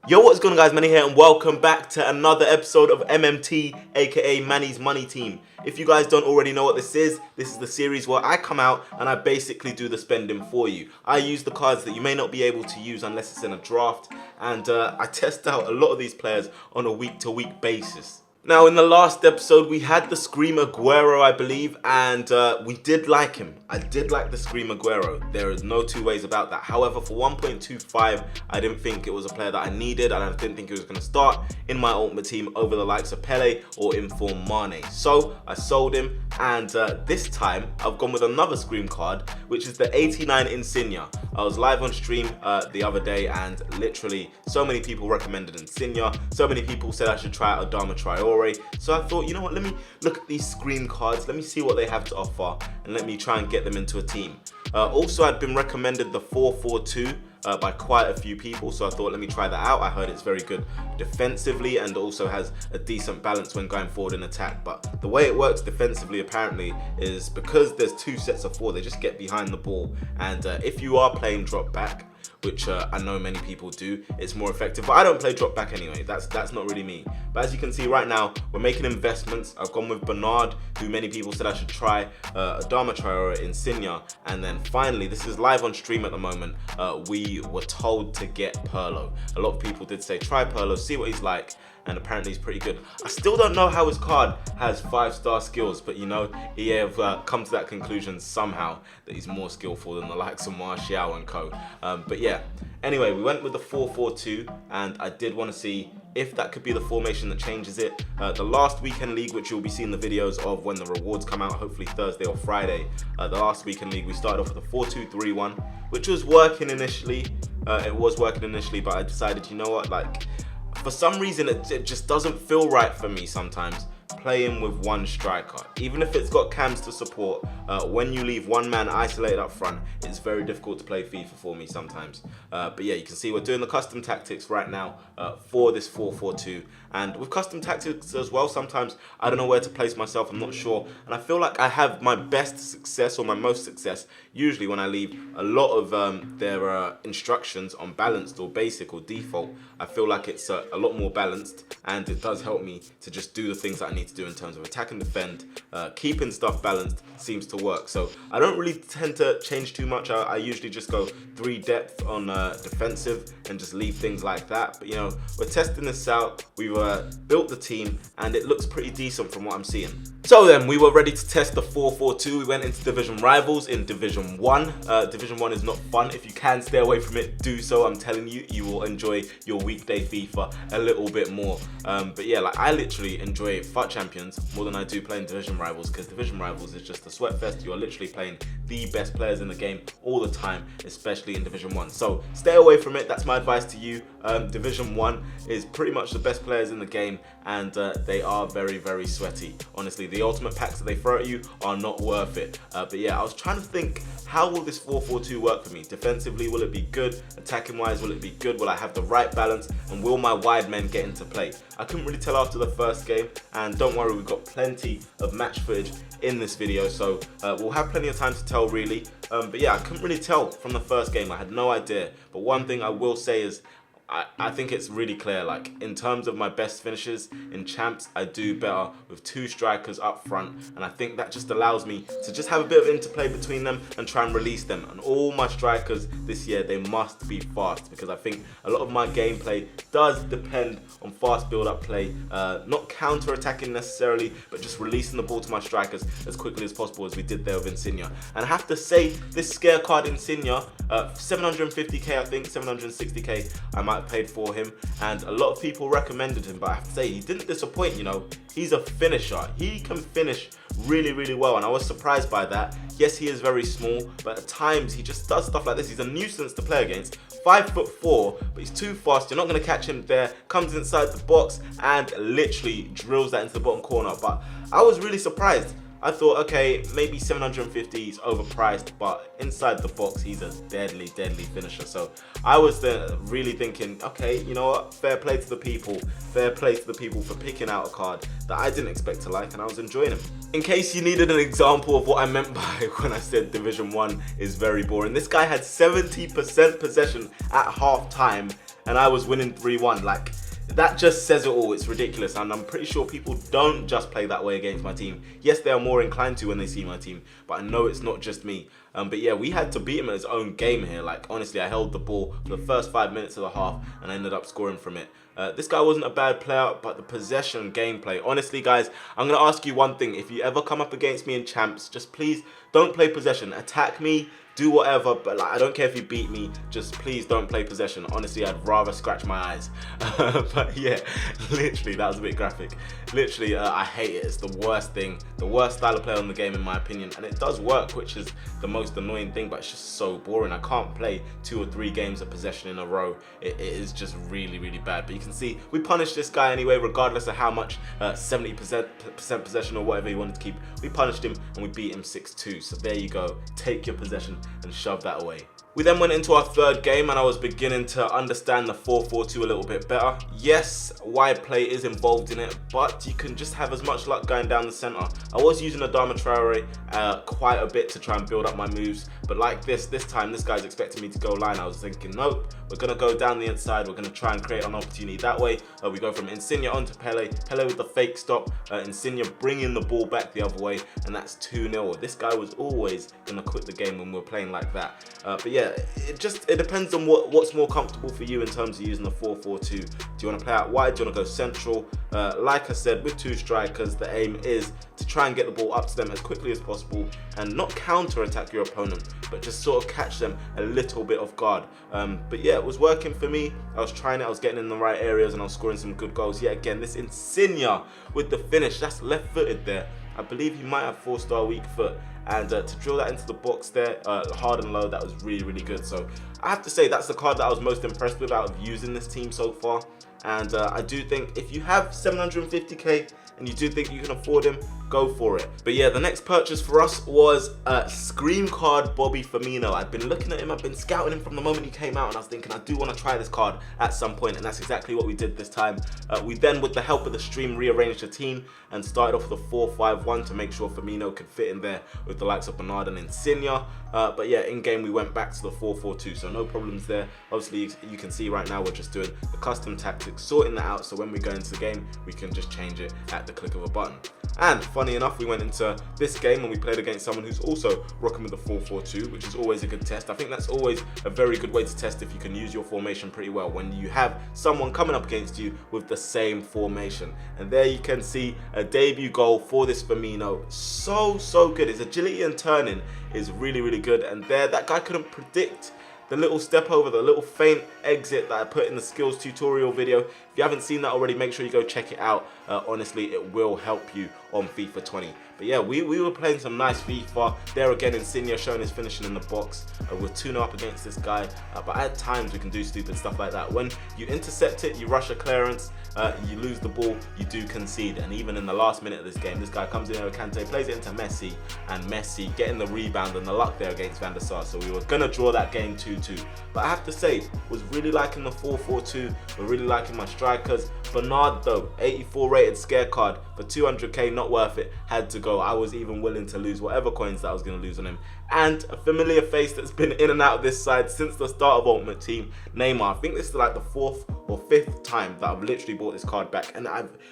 Yo, what's going on guys, Manny here and welcome back to another episode of MMT, aka Manny's Money Team. If you guys don't already know what this is the series where I come out and I basically do the spending for you. I use the cards that you may not be able to use unless it's in a draft, and I test out a lot of these players on a week-to-week basis. Now, in the last episode, we had the Scream Aguero, I believe, and we did like him. I did like the Scream Aguero. There is no two ways about that. However, for 1.25, I didn't think it was a player that I needed, and I didn't think he was going to start in my ultimate team over the likes of Pele or inform Mane. So, I sold him, and this time, I've gone with another Scream card, which is the 89 Insigne. I was live on stream the other day, and literally, so many people recommended Insigne. So many people said I should try out Adama Traore. So I thought, you know what, let me look at these Scream cards, let me see what they have to offer, and let me try and get them into a team. Also, I'd been recommended the 4-4-2 by quite a few people, so I thought, let me try that out. I heard it's very good defensively and also has a decent balance when going forward in attack. But the way it works defensively apparently is because there's two sets of four, they just get behind the ball, and if you are playing drop back, which I know many people do, it's more effective. But I don't play drop back anyway, that's not really me. But as you can see right now, we're making investments. I've gone with Bernard, who many people said I should try, Adama Traore, Insigne, and then finally, this is live on stream at the moment, we were told to get Pirlo. A lot of people did say try Pirlo, see what he's like, and apparently he's pretty good. I still don't know how his card has 5-star skills, but you know, EA have come to that conclusion somehow that he's more skillful than the likes of Martial and co. But yeah, anyway, we went with the 4-4-2, and I did want to see if that could be the formation that changes it. The last weekend league, which you'll be seeing the videos of when the rewards come out, hopefully Thursday or Friday, the last weekend league, we started off with a 4-2-3-1, which was working initially. It was working initially, but I decided, you know what, like, for some reason, it just doesn't feel right for me sometimes playing with one striker. Even if it's got cams to support, when you leave one man isolated up front, it's very difficult to play FIFA for me sometimes. But yeah, you can see we're doing the custom tactics right now for this 4-4-2. And with custom tactics as well, sometimes I don't know where to place myself, I'm not sure. And I feel like I have my best success or my most success usually when I leave a lot of their instructions on balanced or basic or default. I feel like it's a lot more balanced, and it does help me to just do the things that I need to do in terms of attack and defend. Keeping stuff balanced seems to work. So I don't really tend to change too much. I usually just go 3 depth on defensive and just leave things like that. But you know, we're testing this out. We've built the team, and it looks pretty decent from what I'm seeing. So then, we were ready to test the 4-4-2. We went into Division Rivals in Division 1. Division 1 is not fun. If you can stay away from it, do so. I'm telling you, you will enjoy your weekday FIFA a little bit more. But yeah, like, I literally enjoy FUT Champions more than I do playing Division Rivals, because Division Rivals is just a sweat fest. You are literally playing the best players in the game all the time, especially in Division 1. So stay away from it. That's my advice to you. Division 1 is pretty much the best players in the game, and they are very, very sweaty. Honestly, the ultimate packs that they throw at you are not worth it. But yeah, I was trying to think, how will this 4-4-2 work for me? Defensively, will it be good? Attacking wise, will it be good? Will I have the right balance? And will my wide men get into play? I couldn't really tell after the first game, and don't worry, we've got plenty of match footage in this video, so we'll have plenty of time to tell really. But yeah, I couldn't really tell from the first game. I had no idea. But one thing I will say is, I think it's really clear, like, in terms of my best finishes in champs, I do better with 2 strikers up front, and I think that just allows me to just have a bit of interplay between them and try and release them. And all my strikers this year, they must be fast, because I think a lot of my gameplay does depend on fast build-up play, not counter-attacking necessarily, but just releasing the ball to my strikers as quickly as possible, as we did there with Insigne. And I have to say, this scare card Insigne, 750k, I think, 760k, I might have paid for him, and a lot of people recommended him, but I have to say, he didn't disappoint. You know, he's a finisher. He can finish really, really well, and I was surprised by that. Yes, he is very small, but at times he just does stuff like this. He's a nuisance to play against. 5'4", but he's too fast. You're not going to catch him there. Comes inside the box and literally drills that into the bottom corner. But I was really surprised. I thought, okay, maybe 750 is overpriced, but inside the box, he's a deadly, deadly finisher. So I was really thinking, okay, you know what? Fair play to the people. Fair play to the people for picking out a card that I didn't expect to like, and I was enjoying him. In case you needed an example of what I meant by when I said Division 1 is very boring, this guy had 70% possession at half time and I was winning 3-1. Like, that just says it all. It's ridiculous, and I'm pretty sure people don't just play that way against my team. Yes, they are more inclined to when they see my team, but I know it's not just me. But yeah, we had to beat him at his own game here. Like, honestly, I held the ball for the first 5 minutes of the half and I ended up scoring from it. This guy wasn't a bad player, but the possession gameplay. Honestly, guys, I'm going to ask you one thing. If you ever come up against me in champs, just please don't play possession. Attack me, do whatever, but like, I don't care if you beat me, just please don't play possession. Honestly, I'd rather scratch my eyes. But yeah, literally, that was a bit graphic. Literally, I hate it. It's the worst thing, the worst style of play on the game in my opinion, and it does work, which is the most annoying thing, but it's just so boring. I can't play 2 or 3 games of possession in a row. It is just really, really bad. But you can see, we punished this guy anyway, regardless of how much 70% possession or whatever he wanted to keep. We punished him and we beat him 6-2. So there you go. Take your possession and shove that away. We then went into our third game and I was beginning to understand the 4-4-2 a little bit better. Yes, wide play is involved in it, but you can just have as much luck going down the centre. I was using Adama Traore quite a bit to try and build up my moves, but like this time, this guy's expecting me to go line. I was thinking, nope, we're going to go down the inside. We're going to try and create an opportunity that way. We go from Insigne onto Pele. Pele with the fake stop. Insigne bringing the ball back the other way, and that's 2-0. This guy was always going to quit the game when we were playing like that. But yeah, it depends on what's more comfortable for you in terms of using the 4-4-2. Do you want to play out wide? Do you want to go central? Like I said, with 2 strikers, the aim is to try and get the ball up to them as quickly as possible and not counter-attack your opponent, but just sort of catch them a little bit off guard. But yeah, it was working for me. I was trying it, I was getting in the right areas and I was scoring some good goals. Yet again, this Insigne with the finish, that's left-footed there. I believe he might have 4-star weak foot. And to drill that into the box there, hard and low, that was really, really good. So I have to say that's the card that I was most impressed with out of using this team so far. And I do think if you have 750k and you do think you can afford him, go for it. But yeah, the next purchase for us was Scream card Bobby Firmino. I've been looking at him, I've been scouting him from the moment he came out, and I was thinking I do want to try this card at some point, and that's exactly what we did this time. We then, with the help of the stream, rearranged the team and started off with a 4-5-1 to make sure Firmino could fit in there with the likes of Bernard and Insigne. But yeah, in game we went back to the 4-4-2, so no problems there. Obviously, you can see right now we're just doing the custom tactics, sorting that out, so when we go into the game, we can just change it at the click of a button. And funny enough, we went into this game and we played against someone who's also rocking with the 4-4-2, which is always a good test. I think that's always a very good way to test if you can use your formation pretty well, when you have someone coming up against you with the same formation. And there you can see a debut goal for this Firmino. So good. His agility and turning is really, really good. And there, that guy couldn't predict the little step over, the little feint exit that I put in the skills tutorial video. If you haven't seen that already, make sure you go check it out. Honestly, it will help you on FIFA 20. But yeah, we were playing some nice FIFA. There again, Insigne showing his finishing in the box. We're 2-0 up against this guy. But at times, we can do stupid stuff like that. When you intercept it, you rush a clearance, you lose the ball, you do concede. And even in the last minute of this game, this guy comes in here with Kante, plays it into Messi, and Messi getting the rebound and the luck there against Van der Sar. So we were going to draw that game 2-2. But I have to say, was really liking the 4-4-2. We're really liking my strikers. Bernard though, 84 rated scare card for 200k, not worth it, had to go. I was even willing to lose whatever coins that I was going to lose on him. And a familiar face that's been in and out of this side since the start of Ultimate Team, Neymar. I think this is like the 4th or 5th time that I've literally bought this card back, and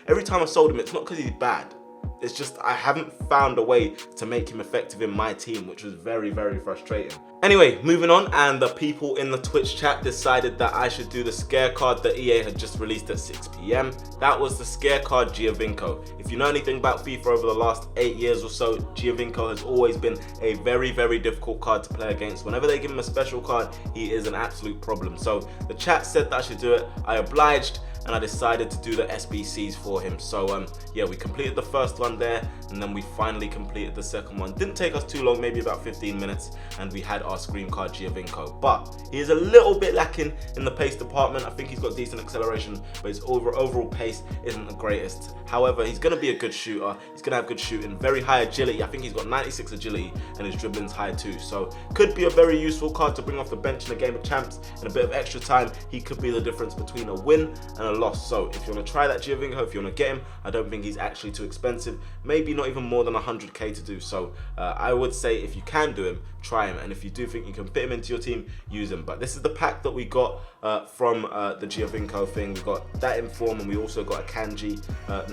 every time I sold him, it's not because he's bad. It's just I haven't found a way to make him effective in my team, which was very, very frustrating. Anyway, moving on, and the people in the Twitch chat decided that I should do the scare card that EA had just released at 6 PM. That was the scare card Giovinco. If you know anything about FIFA over the last 8 years or so, Giovinco has always been a very, very difficult card to play against. Whenever they give him a special card, he is an absolute problem. So the chat said that I should do it. I obliged, and I decided to do the SBCs for him. So yeah, we completed the first one there, and then we finally completed the second one. Didn't take us too long, maybe about 15 minutes, and we had our screen card Giovinco. But he is a little bit lacking in the pace department. I think he's got decent acceleration, but his overall pace isn't the greatest. However, he's going to be a good shooter. He's going to have good shooting, very high agility. I think he's got 96 agility, and his dribbling's high too. So could be a very useful card to bring off the bench in a game of champs. In a bit of extra time, he could be the difference between a win and a loss. So if you want to try that Giovinco, if you want to get him, I don't think he's actually too expensive. Maybe not even more than 100k to do. So I would say if you can do him, try him. And if you do think you can fit him into your team, use him. But this is the pack that we got from the Giovinco thing. We got that in form, and we also got a Kanji.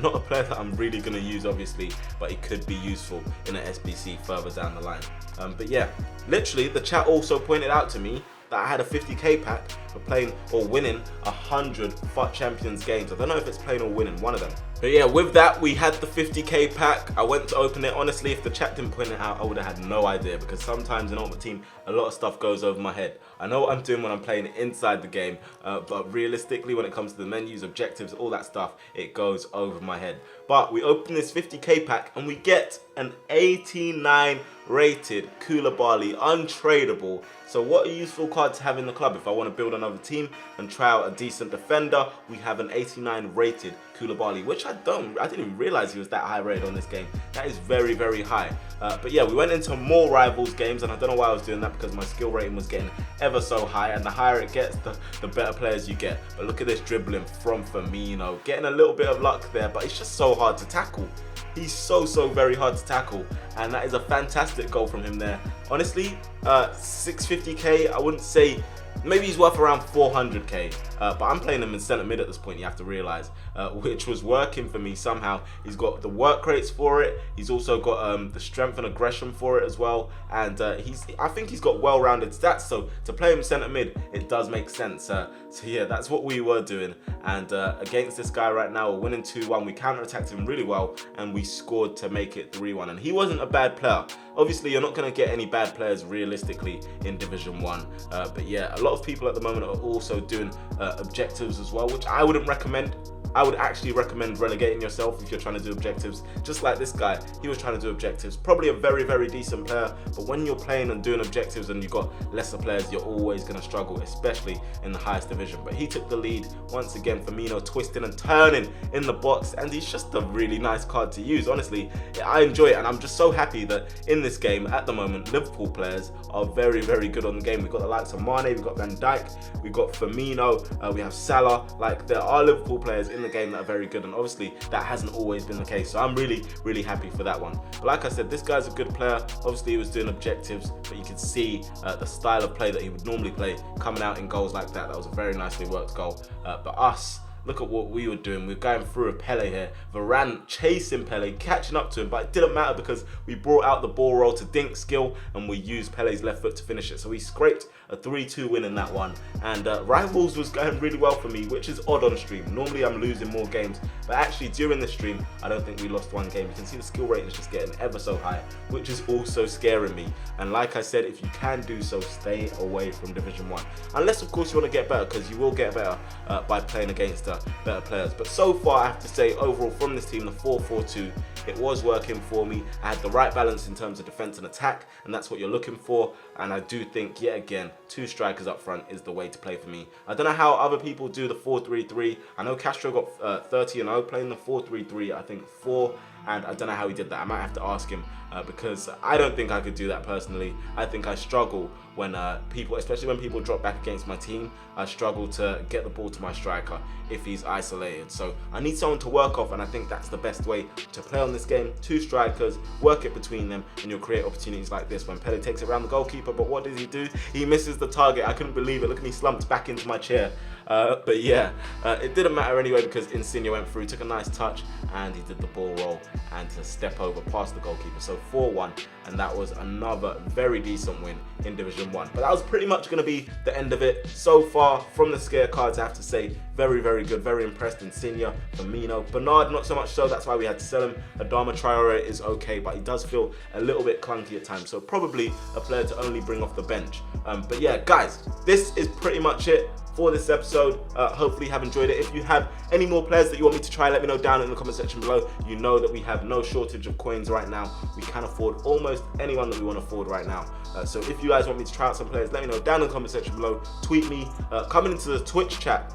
Not a player that I'm really going to use, obviously, but he could be useful in an SBC further down the line. But yeah, literally, the chat also pointed out to me that I had a 50k pack for playing or winning 100 FUT Champions games. I don't know if it's playing or winning, one of them. But yeah, with that, we had the 50k pack. I went to open it. Honestly, if the chat didn't point it out, I would have had no idea, because sometimes in Ultimate Team, a lot of stuff goes over my head. I know what I'm doing when I'm playing inside the game, but realistically, when it comes to the menus, objectives, all that stuff, it goes over my head. But we open this 50k pack and we get an 89 rated Koulibaly, untradeable. So what a useful card to have in the club if I want to build another team and try out a decent defender. We have an 89 rated Koulibaly, which I didn't even realize he was that high rated on this game. That is very, very high. But yeah, we went into more Rivals games, and I don't know why I was doing that, because my skill rating was getting ever so high, and the higher it gets, the better players you get. But look at this dribbling from Firmino, getting a little bit of luck there, but it's just so hard to tackle. He's so very hard to tackle, and that is a fantastic goal from him there. Honestly, 650k, I wouldn't say. Maybe he's worth around 400k, but I'm playing him in centre mid at this point, you have to realise, which was working for me somehow. He's got the work rates for it, he's also got the strength and aggression for it as well, and I think he's got well-rounded stats, so to play him centre mid, it does make sense. So yeah, that's what we were doing, and against this guy right now, we're winning 2-1, we counter-attacked him really well, and we scored to make it 3-1, and he wasn't a bad player. Obviously, you're not going to get any bad players realistically in Division 1, but yeah, a lot of people at the moment are also doing objectives as well, which I wouldn't recommend. I would actually recommend relegating yourself if you're trying to do objectives. Just like this guy, he was trying to do objectives. Probably a very decent player, but when you're playing and doing objectives and you've got lesser players, you're always going to struggle, especially in the highest division. But he took the lead once again. Firmino twisting and turning in the box, and he's just a really nice card to use. Honestly, I enjoy it, and I'm just so happy that in this game at the moment, Liverpool players are very good on the game. We've got the likes of Mane, we've got Van Dijk, we've got Firmino, we have Salah. Like, there are Liverpool players in the game that are very good, and obviously that hasn't always been the case, so I'm really happy for that one. But like I said, this guy's a good player. Obviously he was doing objectives, but you could see the style of play that he would normally play coming out in goals like that. That was a very nicely worked goal. But us, look at what we were doing. We're going through a Pele here. Varane chasing Pele, catching up to him, but it didn't matter because we brought out the ball roll to dink skill, and we used Pele's left foot to finish it. So we scraped a 3-2 win in that one. And Rivals was going really well for me, which is odd on stream. Normally I'm losing more games, but actually during the stream, I don't think we lost one game. You can see the skill rating is just getting ever so high, which is also scaring me. And like I said, if you can do so, stay away from Division 1. Unless, of course, you want to get better, because you will get better by playing against better players. But so far, I have to say, overall from this team, the 4-4-2, it was working for me. I had the right balance in terms of defense and attack, and that's what you're looking for. And I do think, yet again, 2 strikers up front is the way to play for me. I don't know how other people do the 4-3-3. I know Castro got 30-0 playing the 4-3-3, I think 4, and I don't know how he did that. I might have to ask him because I don't think I could do that personally. I think I struggle when people, especially when people drop back against my team, I struggle to get the ball to my striker if he's isolated. So I need someone to work off, and I think that's the best way to play on this game. 2 strikers, work it between them, and you'll create opportunities like this when Pele takes it around the goalkeeper. But what does he do? He misses the target. I couldn't believe it. Look at me slumped back into my chair. But yeah, it didn't matter anyway because Insigne went through, took a nice touch, and he did the ball roll and to step over past the goalkeeper. So 4-1, and that was another very decent win in Division 1. But that was pretty much going to be the end of it. So far from the scare cards, I have to say, very good, very impressed. Insigne, Firmino, Bernard not so much so, that's why we had to sell him. Adama Traore is okay, but he does feel a little bit clunky at times, so probably a player to only bring off the bench. But yeah, guys, this is pretty much it for this episode. Hopefully you have enjoyed it. If you have any more players that you want me to try, let me know down in the comment section below. You know that we have no shortage of coins right now. We can afford almost anyone that we want to afford right now. So if you guys want me to try out some players, let me know down in the comment section below. Tweet me, come into the Twitch chat.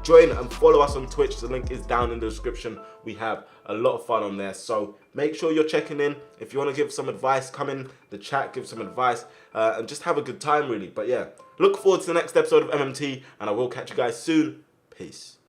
Join and follow us on Twitch. The link is down in the description. We have a lot of fun on there, so make sure you're checking in. If you want to give some advice, come in the chat, give some advice, and just have a good time really. But yeah, look forward to the next episode of MMT, and I will catch you guys soon. Peace.